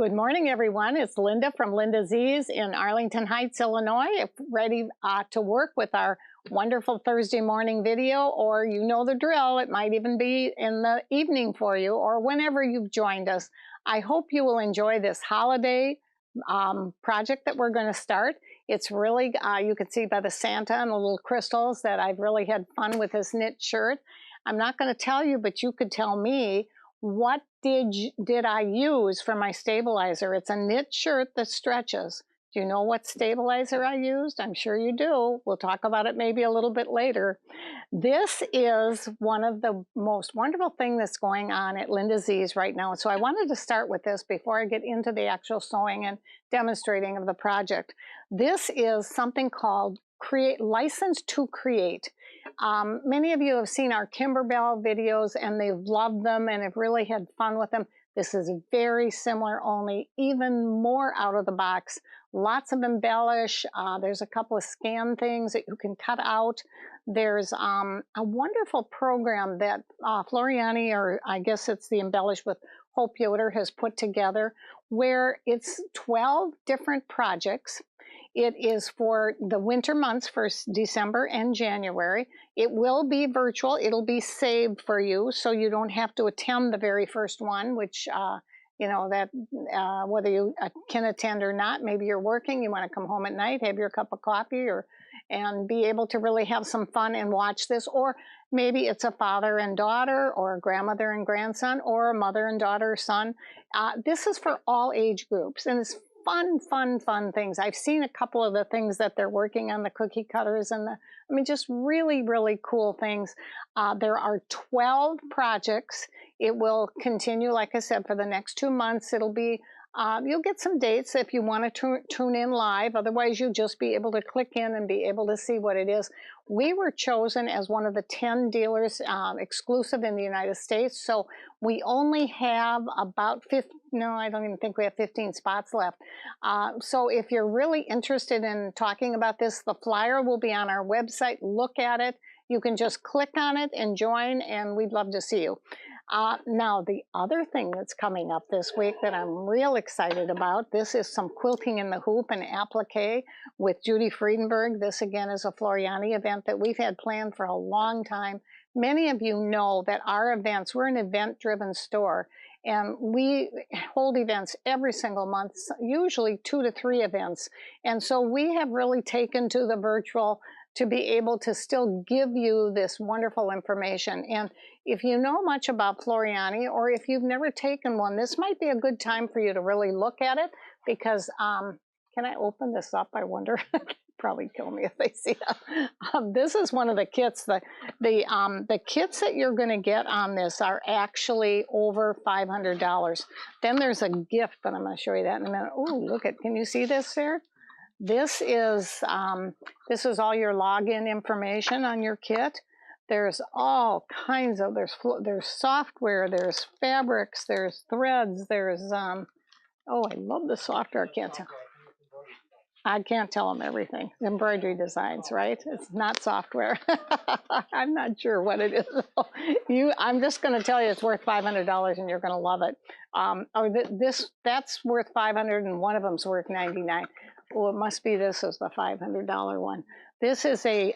Good morning, everyone. It's Linda from Linda Z's in Arlington Heights, Illinois, ready to work with our wonderful Thursday morning video, or you know the drill. It might even be in the evening for you or whenever you've joined us. I hope you will enjoy this holiday project that we're going to start. It's really, you can see by the Santa and the little crystals that I've really had fun with this knit shirt. I'm not going to tell you, but you could tell me what did I use for my stabilizer. It's a knit shirt that stretches. Do you know what stabilizer I used? I'm sure you do. We'll talk about it maybe a little bit later. This is one of the most wonderful things that's going on at Linda Z's right now. So I wanted to start with this before I get into the actual sewing and demonstrating of the project. This is something called License to Create. Many of you have seen our Timberbell videos and they've loved them and have really had fun with them. This is very similar, only even more out of the box. Lots of embellish. There's a couple of scan things that you can cut out. There's a wonderful program that Floriani, or I guess it's the Embellish with Hope Yoder, has put together, where it's 12 different projects. It is for the winter months, for December and January. It will be virtual. It'll be saved for you, so you don't have to attend the very first one, which, you know, that whether you can attend or not, maybe you're working, you want to come home at night, have your cup of coffee, and be able to really have some fun and watch this. Or maybe it's a father and daughter, or a grandmother and grandson, or a mother and daughter, son. This is for all age groups, and it's fun things. I've seen a couple of the things that they're working on, the cookie cutters and just really cool things. There are 12 projects. It will continue, like I said, for the next 2 months. It'll be, you'll get some dates if you want to tune in live. Otherwise, you'll just be able to click in and be able to see what it is. We were chosen as one of the 10 dealers exclusive in the United States. So we only have about 15, no, I don't even think we have 15 spots left. So if you're really interested in talking about this, the flyer will be on our website. Look at it. You can just click on it and join, and we'd love to see you. Now, the other thing that's coming up this week that I'm real excited about, this is some quilting in the hoop and applique with Judy Friedenberg. This, again, is a Floriani event that we've had planned for a long time. Many of you know that our events, we're an event-driven store, and we hold events every single month, usually 2 to 3 events. And so we have really taken to the virtual to be able to still give you this wonderful information. And if you know much about Floriani, or if you've never taken one, this might be a good time for you to really look at it, because, can I open this up? I wonder. Probably kill me if they see it. This is one of the kits. The kits that you're going to get on this are actually over $500. Then there's a gift, but I'm going to show you that in a minute. Oh, look at, can you see this there? This is all your login information on your kit. There's all kinds of, there's software, there's fabrics, there's threads, there's, oh, I love the software. I can't tell them everything. Embroidery designs, right? It's not software. I'm not sure what it is. I'm just going to tell you it's worth $500 and you're going to love it. That's worth $500 and one of them's worth $99. Well, it must be this is the $500 one. This is a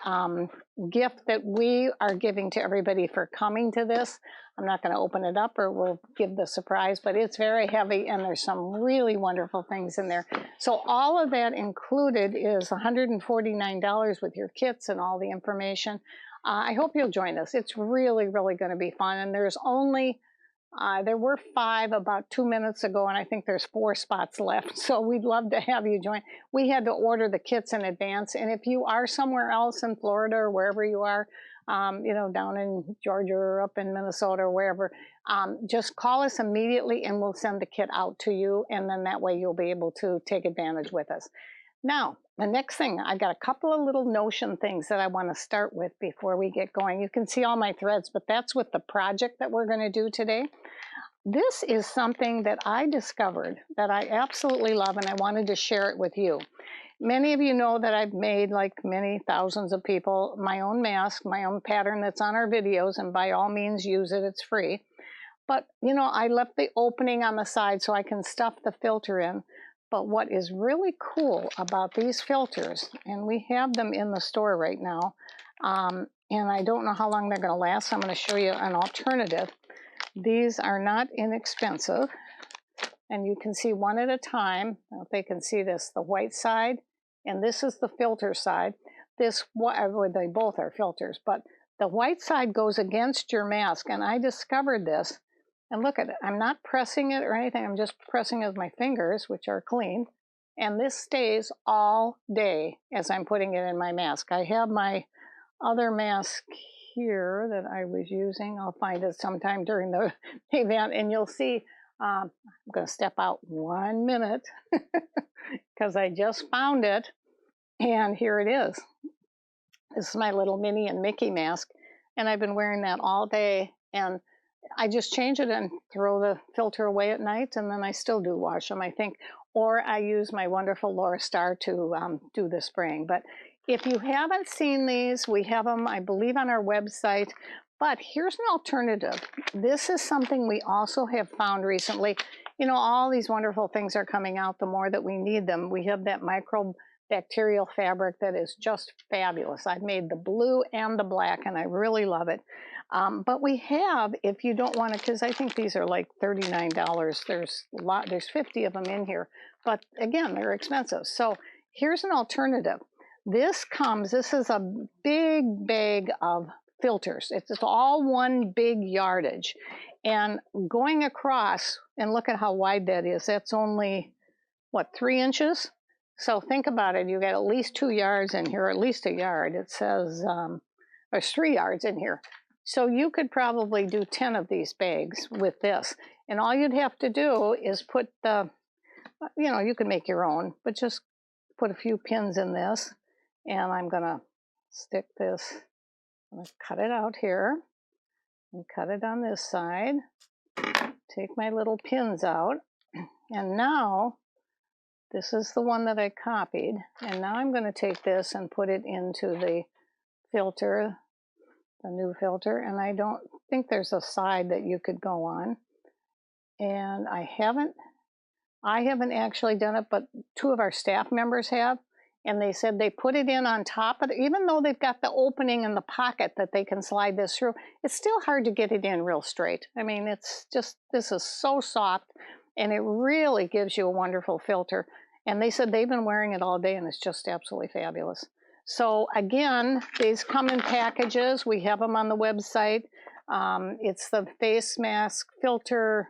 gift that we are giving to everybody for coming to this. I'm not going to open it up, or we'll give the surprise, but it's very heavy and there's some really wonderful things in there. So all of that included is $149 with your kits and all the information. I hope you'll join us. It's really going to be fun. And there's only, there were 5 about 2 minutes ago, and I think there's 4 spots left. So we'd love to have you join. We had to order the kits in advance. And if you are somewhere else in Florida or wherever you are, you know, down in Georgia or up in Minnesota or wherever, just call us immediately and we'll send the kit out to you. And then that way you'll be able to take advantage with us. Now, the next thing, I got a couple of little notion things that I want to start with before we get going. You can see all my threads, but that's with the project that we're going to do today. This is something that I discovered that I absolutely love, and I wanted to share it with you. Many of you know that I've made, like many thousands of people, my own mask, my own pattern that's on our videos, and by all means use it, it's free. But, you know, I left the opening on the side so I can stuff the filter in. But what is really cool about these filters, and we have them in the store right now, and I don't know how long they're going to last. I'm going to show you an alternative. These are not inexpensive, and you can see one at a time. I don't know if they can see this, the white side, and this is the filter side. This, well, they both are filters, but the white side goes against your mask, and I discovered this. And look at it, I'm not pressing it or anything, I'm just pressing it with my fingers, which are clean. And this stays all day as I'm putting it in my mask. I have my other mask here that I was using. I'll find it sometime during the event, and you'll see. I'm going to step out 1 minute because I just found it, and here it is. This is my little Minnie and Mickey mask, and I've been wearing that all day, and I just change it and throw the filter away at night, and then I still do wash them, I think, or I use my wonderful Laura Star to do the spraying. But if you haven't seen these, we have them, I believe, on our website. But here's an alternative. This is something we also have found recently. You know, all these wonderful things are coming out the more that we need them. We have that microbacterial fabric that is just fabulous. I've made the blue and the black, and I really love it. But we have, if you don't want to, because I think these are like $39. There's 50 of them in here. But again, they're expensive. So here's an alternative. This is a big bag of filters. It's all one big yardage. And going across, and look at how wide that is. That's only, what, 3 inches? So think about it. You got at least 2 yards in here, at least a yard. It says there's 3 yards in here. So you could probably do 10 of these bags with this. And all you'd have to do is put the, you know, you can make your own, but just put a few pins in this. And I'm going to stick this, I'm going to cut it out here and cut it on this side. Take my little pins out. And now, this is the one that I copied. And now I'm going to take this and put it into the filter, the new filter. And I don't think there's a side that you could go on. And I haven't actually done it, but 2 of our staff members have. And they said they put it in on top of it, even though they've got the opening in the pocket that they can slide this through, it's still hard to get it in real straight. I mean, it's just, this is so soft, and it really gives you a wonderful filter. And they said they've been wearing it all day, and it's just absolutely fabulous. So again, these come in packages. We have them on the website. It's the face mask filter.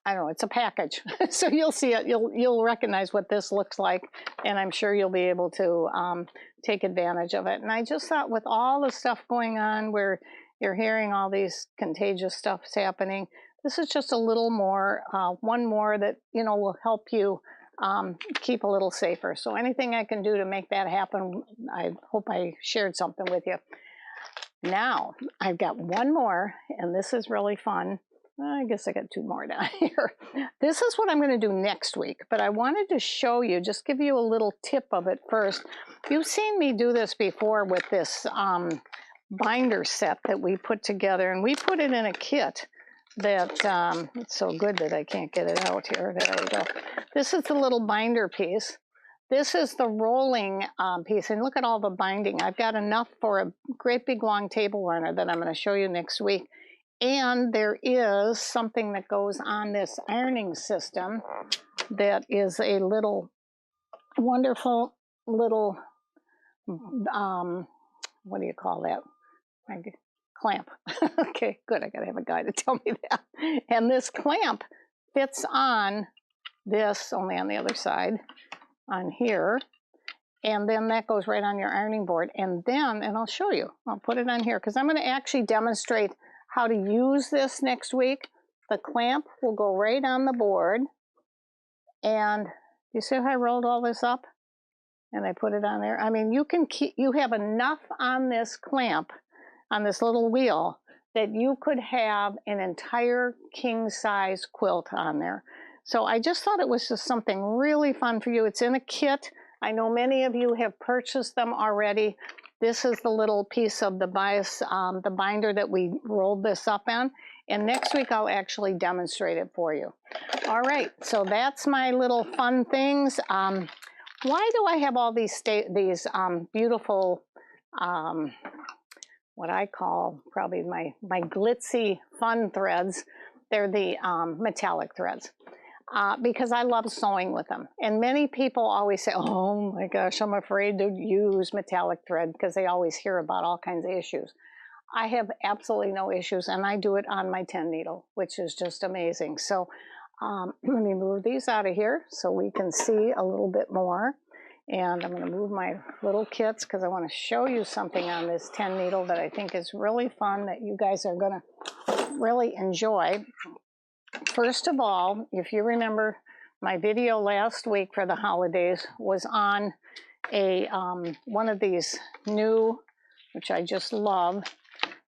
I don't know, it's a package. So you'll see it, you'll recognize what this looks like, and I'm sure you'll be able to take advantage of it. And I just thought, with all the stuff going on where you're hearing all these contagious stuffs happening, this is just a little more, one more that, you know, will help you keep a little safer. So anything I can do to make that happen, I hope I shared something with you. Now, I've got one more, and this is really fun. I guess I got 2 more down here. This is what I'm going to do next week, but I wanted to show you, just give you a little tip of it first. You've seen me do this before with this binder set that we put together, and we put it in a kit that, it's so good that I can't get it out here. There we go. This is the little binder piece. This is the rolling piece, and look at all the binding. I've got enough for a great big long table runner that I'm going to show you next week. And there is something that goes on this ironing system that is a little wonderful little, what do you call that? Clamp. Okay, good. I gotta have a guy to tell me that. And this clamp fits on this, only on the other side, on here. And then that goes right on your ironing board. And then, and I'll show you, I'll put it on here because I'm going to actually demonstrate how to use this next week. The clamp will go right on the board. And you see how I rolled all this up? And I put it on there. I mean, you can keep, you have enough on this clamp, on this little wheel, that you could have an entire king size quilt on there. So I just thought it was just something really fun for you. It's in a kit. I know many of you have purchased them already. This is the little piece of the bias, the binder that we rolled this up on. And next week I'll actually demonstrate it for you. All right, so that's my little fun things. Why do I have all these beautiful, what I call probably my glitzy fun threads? They're the metallic threads. Because I love sewing with them. And many people always say, oh my gosh, I'm afraid to use metallic thread, because they always hear about all kinds of issues. I have absolutely no issues, and I do it on my 10 needle, which is just amazing. So let me move these out of here so we can see a little bit more. And I'm going to move my little kits because I want to show you something on this 10 needle that I think is really fun, that you guys are going to really enjoy. First of all, if you remember, my video last week for the holidays was on a one of these new, which I just love,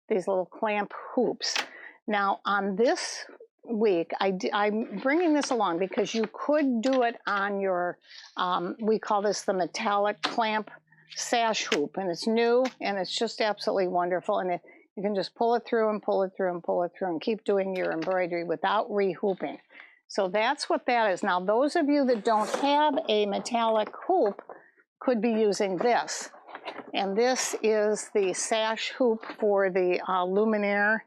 these little clamp hoops. Now on this week, I'm bringing this along because you could do it on your, we call this the metallic clamp sash hoop, and it's new and it's just absolutely wonderful. And you can just pull it through and pull it through and pull it through and keep doing your embroidery without re-hooping. So that's what that is. Now, those of you that don't have a metallic hoop could be using this. And this is the sash hoop for the Luminaire.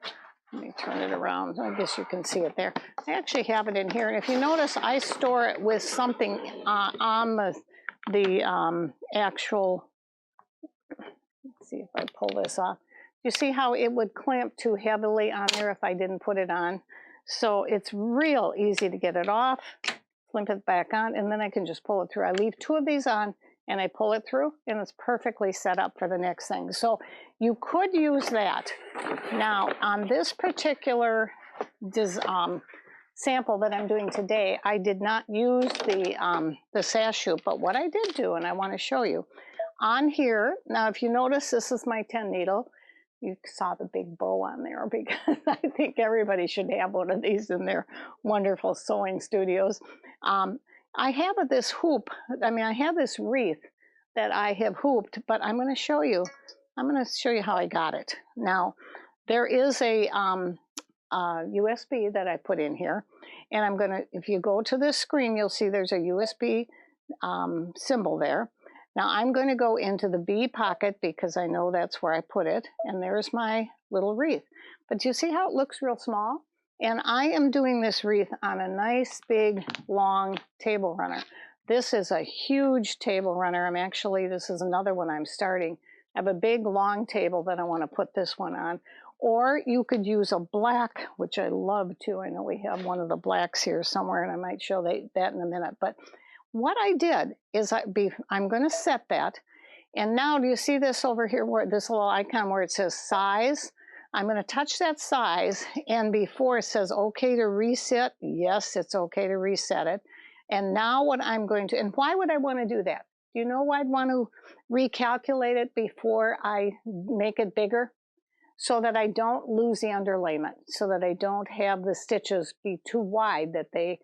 Let me turn it around. I guess you can see it there. I actually have it in here. And if you notice, I store it with something on the actual, let's see if I pull this off. You see how it would clamp too heavily on there if I didn't put it on? So it's real easy to get it off, clamp it back on, and then I can just pull it through. I leave 2 of these on and I pull it through, and it's perfectly set up for the next thing. So you could use that. Now on this particular sample that I'm doing today, I did not use the sash hoop, but what I did do, and I want to show you, on here, now if you notice, this is my 10 needle. You saw the big bow on there, because I think everybody should have one of these in their wonderful sewing studios. I have this hoop, I have this wreath that I have hooped, but I'm going to show you how I got it. Now, there is a USB that I put in here, and if you go to this screen, you'll see there's a USB symbol there. Now I'm going to go into the B pocket because I know that's where I put it, and there's my little wreath. But you see how it looks real small? And I am doing this wreath on a nice big long table runner. This is a huge table runner. This is another one I'm starting. I have a big long table that I want to put this one on. Or you could use a black, which I love too. I know we have one of the blacks here somewhere, and I might show that in a minute. But what I did is I'm going to set that. And now do you see this over here, where this little icon where it says size? I'm going to touch that size, and before it says okay to reset, yes, it's okay to reset it. And now what I'm going to, and why would I want to do that? Do you know why I'd want to recalculate it before I make it bigger? So that I don't lose the underlayment, so that I don't have the stitches be too wide that they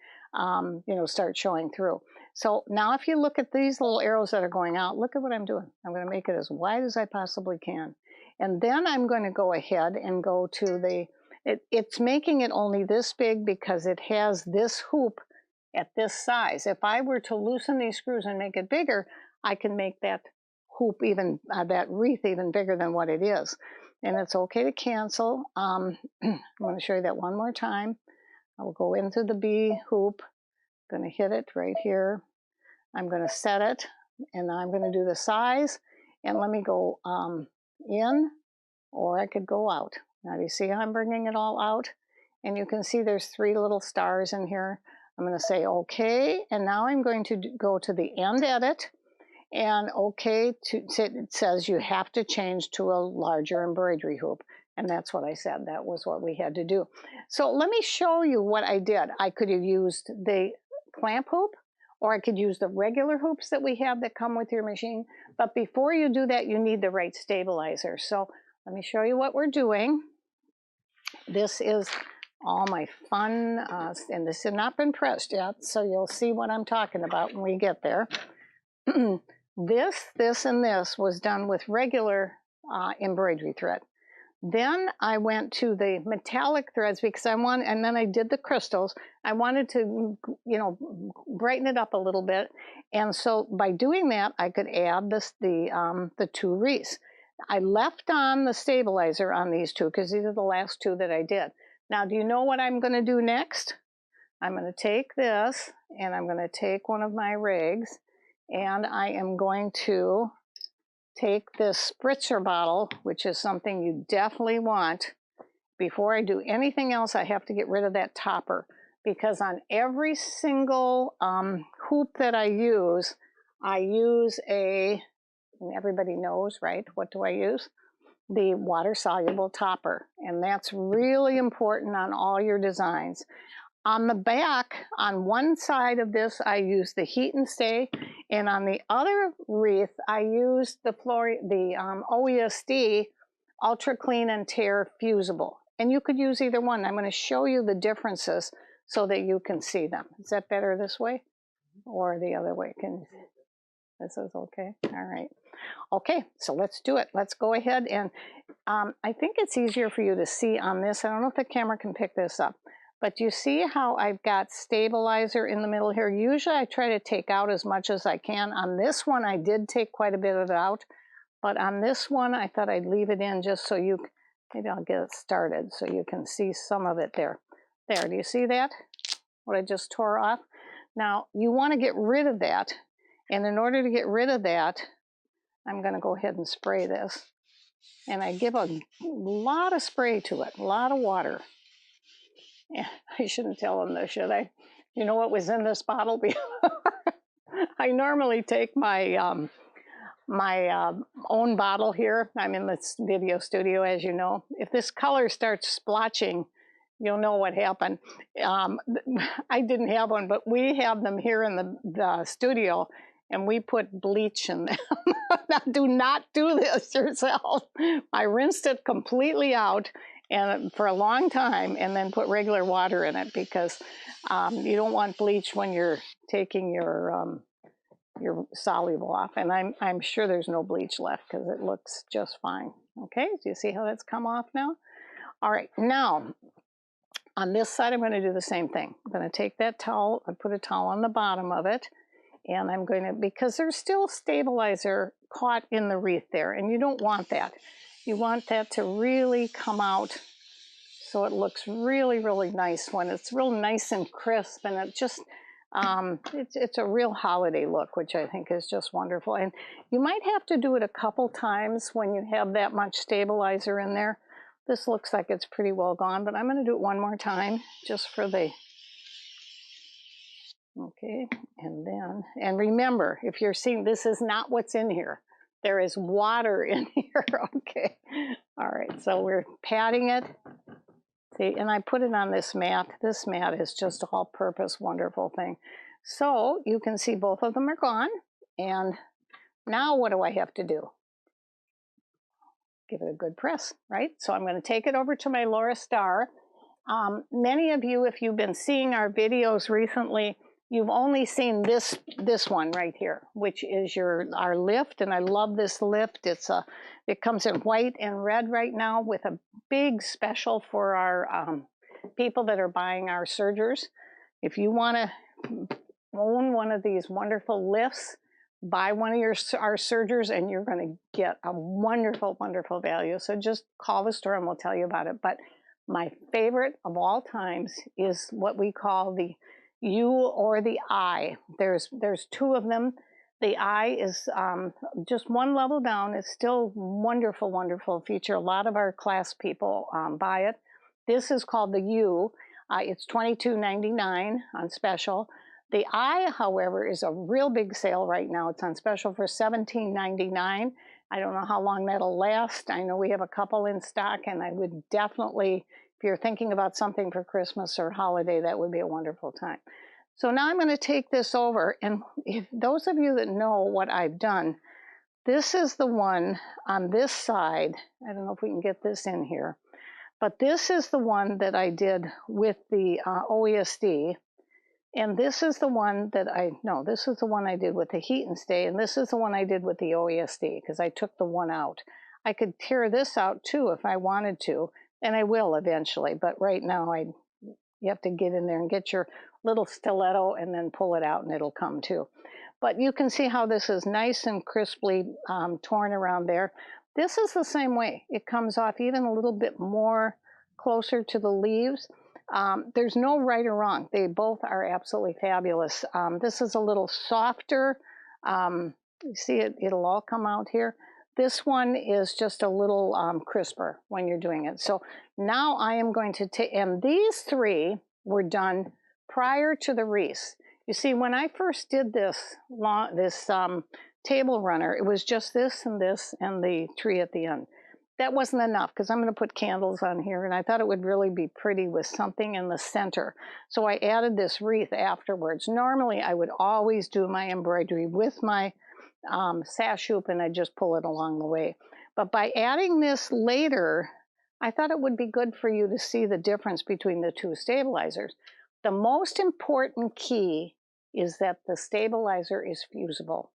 start showing through. So now if you look at these little arrows that are going out, look at what I'm doing. I'm going to make it as wide as I possibly can. And then I'm going to go ahead and go to it's making it only this big because it has this hoop at this size. If I were to loosen these screws and make it bigger, I can make that hoop that wreath even bigger than what it is. And it's okay to cancel. I'm going to show you that one more time. I will go into the B hoop. I'm going to hit it right here. I'm going to set it, and I'm going to do the size. And let me go in, or I could go out. Now do you see how I'm bringing it all out? And you can see there's 3 little stars in here. I'm going to say okay, and now I'm going to go to the end edit. And okay, it says you have to change to a larger embroidery hoop. And that's what I said. That was what we had to do. So let me show you what I did. I could have used the clamp hoop, or I could use the regular hoops that we have that come with your machine. But before you do that, you need the right stabilizer. So let me show you what we're doing. This is all my fun, and this has not been pressed yet, so you'll see what I'm talking about when we get there. This, and this was done with regular embroidery thread. Then I went to the metallic threads because and then I did the crystals. I wanted to, brighten it up a little bit. And so by doing that, I could add the 2 wreaths. I left on the stabilizer on these 2 because these are the last 2 that I did. Now, do you know what I'm going to do next? I'm going to take this and I'm going to take one of my rigs and I am going to take this spritzer bottle, which is something you definitely want. Before I do anything else, I have to get rid of that topper because on every single hoop that I use and everybody knows, right? What do I use? The water-soluble topper, and that's really important on all your designs. On the back, on one side of this, I use the heat and stay, and on the other wreath, I use the OESD Ultra Clean and Tear Fusible. And you could use either one. I'm going to show you the differences so that you can see them. Is that better this way or the other way? This is okay? All right. Okay, so let's do it. Let's go ahead and I think it's easier for you to see on this. I don't know if the camera can pick this up. But you see how I've got stabilizer in the middle here? Usually I try to take out as much as I can. On this one, I did take quite a bit of it out. But on this one, I thought I'd leave it in just so maybe I'll get it started so you can see some of it there. There, do you see that? What I just tore off? Now, you want to get rid of that. And in order to get rid of that, I'm going to go ahead and spray this. And I give a lot of spray to it, a lot of water. Yeah, I shouldn't tell them this, should I? You know what was in this bottle? I normally take my my own bottle here. I'm in this video studio, as you know. If this color starts splotching, you'll know what happened. I didn't have one, but we have them here in the studio, and we put bleach in them. Now, do not do this yourself. I rinsed it completely out and for a long time and then put regular water in it because you don't want bleach when you're taking your soluble off. And I'm sure there's no bleach left because it looks just fine. Okay, do you see how that's come off now? All right, now on this side I'm going to do the same thing. I'm going to take that towel, I put a towel on the bottom of it, and I'm going to, because there's still stabilizer caught in the wreath there, and you don't want that. You want that to really come out so it looks really, really nice when it's real nice and crisp, and it just, it's a real holiday look, which I think is just wonderful. And you might have to do it a couple times when you have that much stabilizer in there. This looks like it's pretty well gone, but I'm going to do it one more time just for the, okay, and remember, if you're seeing, this is not what's in here. There is water in here, okay. All right, so we're patting it. See, and I put it on this mat. This mat is just an all-purpose wonderful thing. So you can see both of them are gone. And now what do I have to do? Give it a good press, right? So I'm going to take it over to my Laura Star. Many of you, if you've been seeing our videos recently, you've only seen this one right here, which is our lift, and I love this lift. It comes in white and red right now with a big special for our people that are buying our sergers. If you want to own one of these wonderful lifts, buy one of our sergers, and you're going to get a wonderful, wonderful value. So just call the store and we'll tell you about it. But my favorite of all times is what we call the U or the I. There's two of them. The I is just one level down. It's still wonderful, wonderful feature. A lot of our class people buy it. This is called the U. It's $22.99 on special. The I, however, is a real big sale right now. It's on special for $17.99. I don't know how long that'll last. I know we have a couple in stock, and I would definitely, if you're thinking about something for Christmas or holiday, that would be a wonderful time. So now I'm going to take this over, and if those of you that know what I've done, this is the one on this side. I don't know if we can get this in here, but this is the one that I did with the OESD, and this is the one that this is the one I did with the heat and stay, and this is the one I did with the OESD because I took the one out. I could tear this out too if I wanted to, and I will eventually, but right now you have to get in there and get your little stiletto and then pull it out and it'll come too. But you can see how this is nice and crisply torn around there. This is the same way. It comes off even a little bit more closer to the leaves. There's no right or wrong. They both are absolutely fabulous. This is a little softer. You see it'll all come out here. This one is just a little crisper when you're doing it. So now I am going to take, and these three were done prior to the wreaths. You see, when I first did this table runner, it was just this and the tree at the end. That wasn't enough because I'm going to put candles on here, and I thought it would really be pretty with something in the center. So I added this wreath afterwards. Normally, I would always do my embroidery with my sash hoop, and I just pull it along the way. But by adding this later, I thought it would be good for you to see the difference between the two stabilizers. The most important key is that the stabilizer is fusible.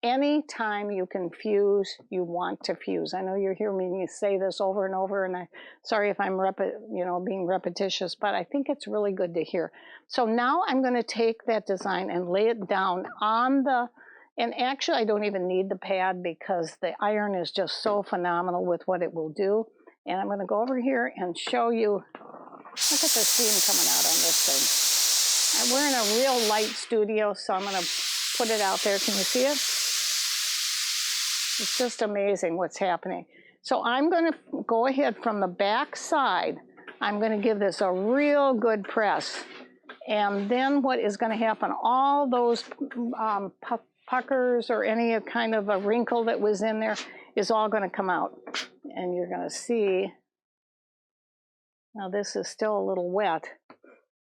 Anytime you can fuse, you want to fuse. I know you hear me say this over and over, and I'm sorry if I'm being repetitious, but I think it's really good to hear. So now I'm going to take that design and lay it down on the, and actually I don't even need the pad because the iron is just so phenomenal with what it will do. And I'm going to go over here and show you, look at the steam coming out on this thing. And we're in a real light studio, so I'm going to put it out there. Can you see it? It's just amazing what's happening. So I'm going to go ahead from the back side. I'm going to give this a real good press. And then what is going to happen, all those puckers or any kind of a wrinkle that was in there is all going to come out. And you're going to see, now this is still a little wet,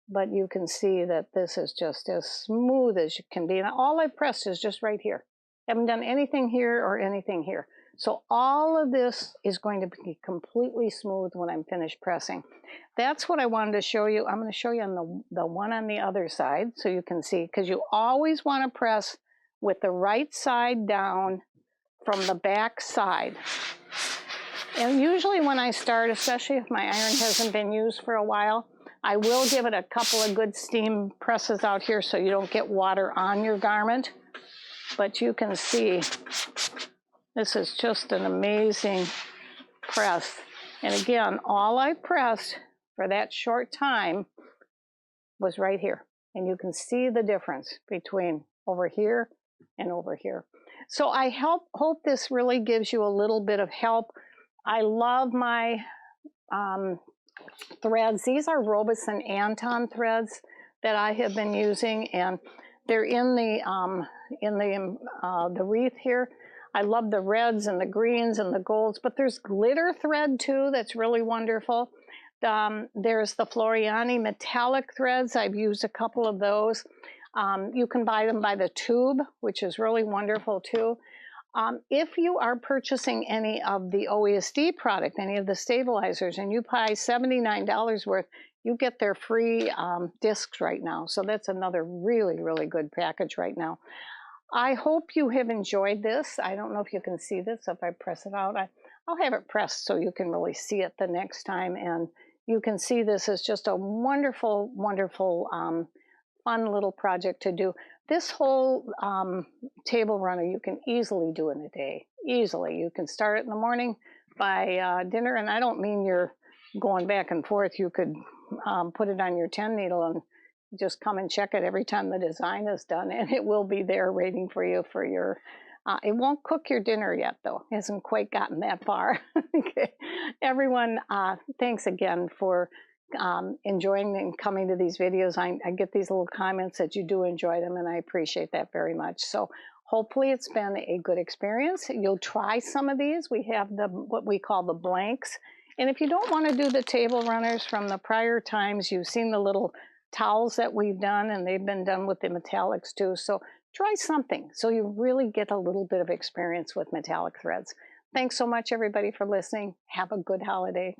but you can see that this is just as smooth as you can be. And all I've pressed is just right here. I haven't done anything here or anything here. So all of this is going to be completely smooth when I'm finished pressing. That's what I wanted to show you. I'm going to show you on the one on the other side so you can see, because you always want to press with the right side down from the back side. And usually when I start, especially if my iron hasn't been used for a while, I will give it a couple of good steam presses out here so you don't get water on your garment. But you can see this is just an amazing press. And again, all I pressed for that short time was right here. And you can see the difference between over here and over here. So I hope this really gives you a little bit of help. I love my threads. These are Robeson Anton threads that I have been using, and they're in the wreath here. I love the reds and the greens and the golds, but there's glitter thread too that's really wonderful. There's the Floriani metallic threads. I've used a couple of those. You can buy them by the tube, which is really wonderful too. If you are purchasing any of the OESD product, any of the stabilizers, and you buy $79 worth, you get their free discs right now. So that's another really, really good package right now. I hope you have enjoyed this. I don't know if you can see this. If I press it out, I'll have it pressed so you can really see it the next time. And you can see this is just a wonderful, wonderful, fun little project to do. This whole table runner you can easily do in a day. Easily. You can start it in the morning by dinner. And I don't mean you're going back and forth. You could put it on your 10 needle and just come and check it every time the design is done, and it will be there waiting for you for your, it won't cook your dinner yet though. It hasn't quite gotten that far. Okay. Everyone, thanks again for enjoying and coming to these videos. I get these little comments that you do enjoy them, and I appreciate that very much. So hopefully it's been a good experience. You'll try some of these. We have what we call the blanks. And if you don't want to do the table runners from the prior times, you've seen the little towels that we've done, and they've been done with the metallics too. So try something so you really get a little bit of experience with metallic threads. Thanks so much, everybody, for listening. Have a good holiday.